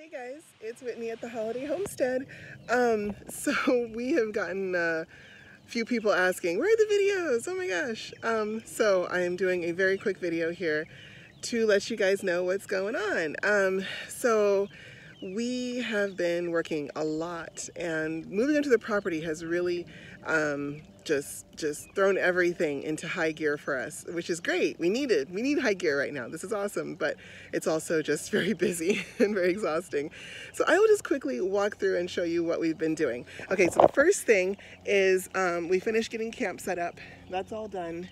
Hey guys, it's Whitney at the Holiday Homestead. So we have gotten a few people asking, where are the videos? Oh my gosh. So I am doing a very quick video here to let you guys know what's going on. So we have been working a lot, and moving onto the property has really just thrown everything into high gear for us, which is great. We need high gear right now. This is awesome, but it's also just very busy and very exhausting. So I will just quickly walk through and show you what we've been doing. Okay, so the first thing is we finished getting camp set up. That's all done.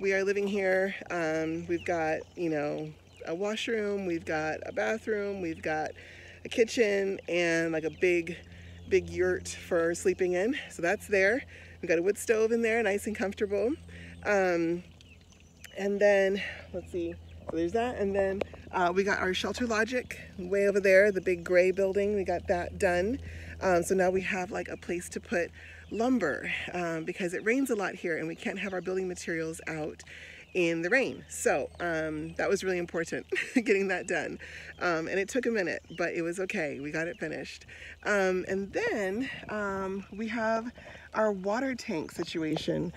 We are living here. We've got, you know, a washroom, we've got a bathroom, we've got a kitchen, and like a big yurt for sleeping in. So that's there. We've got a wood stove in there, nice and comfortable. And then, let's see, so there's that. And then we got our Shelter Logic way over there, the big gray building. We got that done. So now we have like a place to put lumber because it rains a lot here and we can't have our building materials out in the rain. So that was really important, getting that done. And it took a minute, but it was okay. We got it finished. And then we have our water tank situation.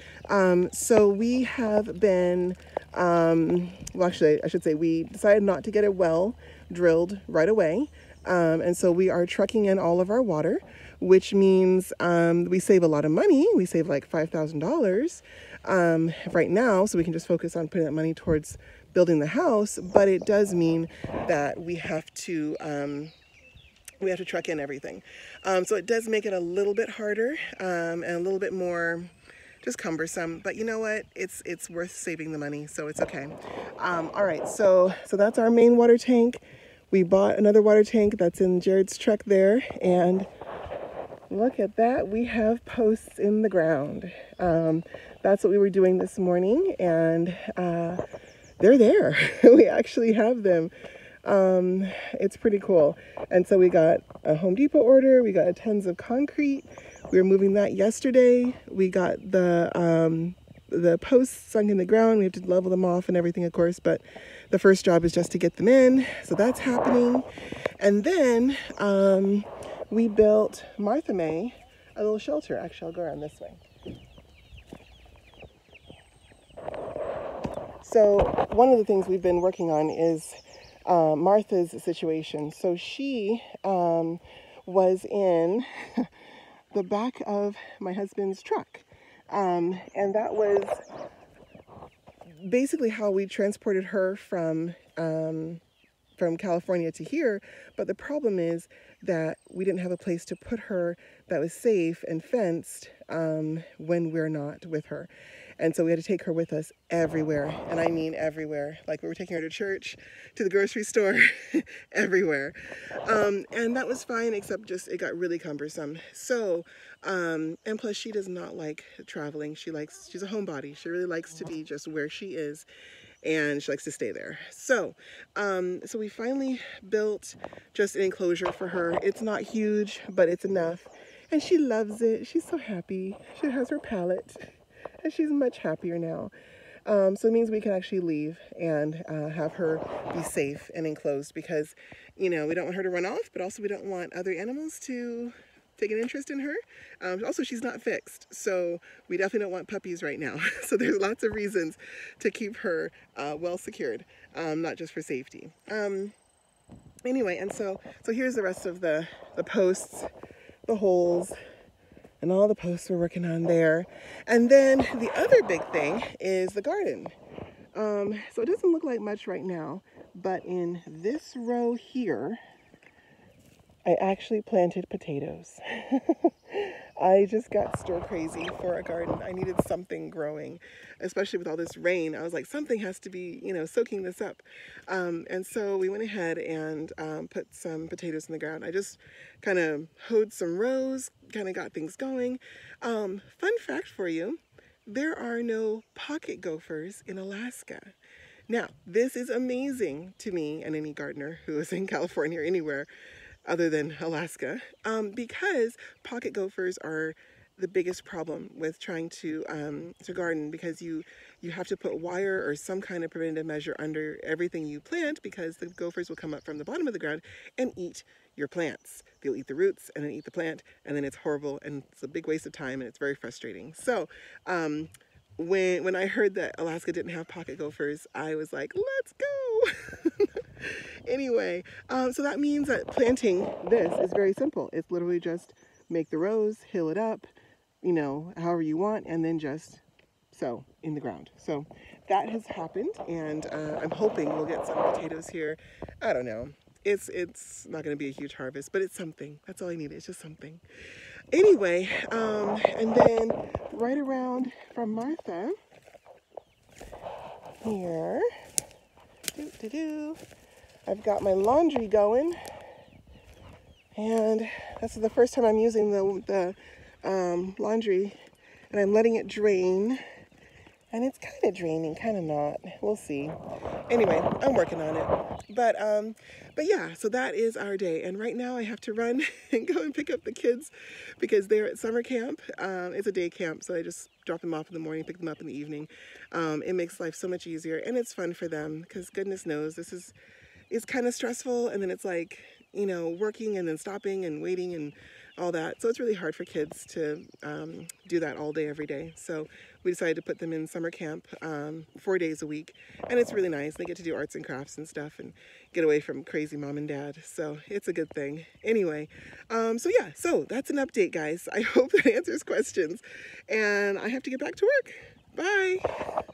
So we have been, well actually I should say we decided not to get a well drilled right away. And so we are trucking in all of our water, which means we save a lot of money. We save like $5,000 right now, so we can just focus on putting that money towards building the house. But it does mean that we have to truck in everything. So it does make it a little bit harder and a little bit more just cumbersome, but you know what? It's worth saving the money, so it's okay. All right, so that's our main water tank. We bought another water tank that's in Jared's truck there, and look at that, we have posts in the ground. That's what we were doing this morning, and they're there. We actually have them. It's pretty cool. And so we got a Home Depot order, we got tons of concrete. We were moving that yesterday. We got the posts sunk in the ground. We have to level them off and everything, of course, but the first job is just to get them in. So that's happening. And then we built Martha May a little shelter. Actually, I'll go around this way. So one of the things we've been working on is Martha's situation. So she was in the back of my husband's truck. And that was basically how we transported her from California to here. But the problem is that we didn't have a place to put her that was safe and fenced when we're not with her. And so we had to take her with us everywhere. And I mean everywhere. Like we were taking her to church, to the grocery store, everywhere. And that was fine, except just it got really cumbersome. So, and plus she does not like traveling. She's a homebody. She really likes to be just where she is, and she likes to stay there. So, so we finally built just an enclosure for her. It's not huge, but it's enough. And she loves it. She's so happy. She has her pallet. And she's much happier now. So it means we can actually leave and have her be safe and enclosed because, you know, we don't want her to run off, but also we don't want other animals to take an interest in her. Also, she's not fixed, so we definitely don't want puppies right now. So there's lots of reasons to keep her well secured, not just for safety. Anyway, and so here's the rest of the posts, the holes, and all the posts we're working on there. And then the other big thing is the garden. So it doesn't look like much right now, but in this row here, I actually planted potatoes. I just got stir crazy for a garden. I needed something growing, especially with all this rain. I was like, something has to be, you know, soaking this up. And so we went ahead and put some potatoes in the ground. I just kind of hoed some rows, kind of got things going. Fun fact for you, there are no pocket gophers in Alaska. Now, this is amazing to me and any gardener who is in California or anywhere other than Alaska, because pocket gophers are the biggest problem with trying to garden, because you have to put wire or some kind of preventative measure under everything you plant, because the gophers will come up from the bottom of the ground and eat your plants. They'll eat the roots and then eat the plant, and then it's horrible and it's a big waste of time and it's very frustrating. So when I heard that Alaska didn't have pocket gophers, I was like, let's go. Anyway, so that means that planting this is very simple. It's literally just make the rows, hill it up, you know, however you want, and then just sow in the ground. So that has happened, and I'm hoping we'll get some potatoes here. I don't know. It's not going to be a huge harvest, but it's something. That's all I need. It's just something. Anyway, and then right around from Martha here, I've got my laundry going, and this is the first time I'm using the laundry, and I'm letting it drain, and it's kind of draining, kind of not. We'll see. Anyway, I'm working on it. But yeah, so that is our day, and right now I have to run and go and pick up the kids because they're at summer camp. It's a day camp, so I just drop them off in the morning, pick them up in the evening. It makes life so much easier, and it's fun for them because goodness knows this is kind of stressful, and then it's like, you know, working and then stopping and waiting and all that. So it's really hard for kids to do that all day, every day. So we decided to put them in summer camp 4 days a week, and it's really nice. They get to do arts and crafts and stuff and get away from crazy mom and dad. So it's a good thing. Anyway, so yeah, so that's an update, guys. I hope that answers questions, and I have to get back to work. Bye.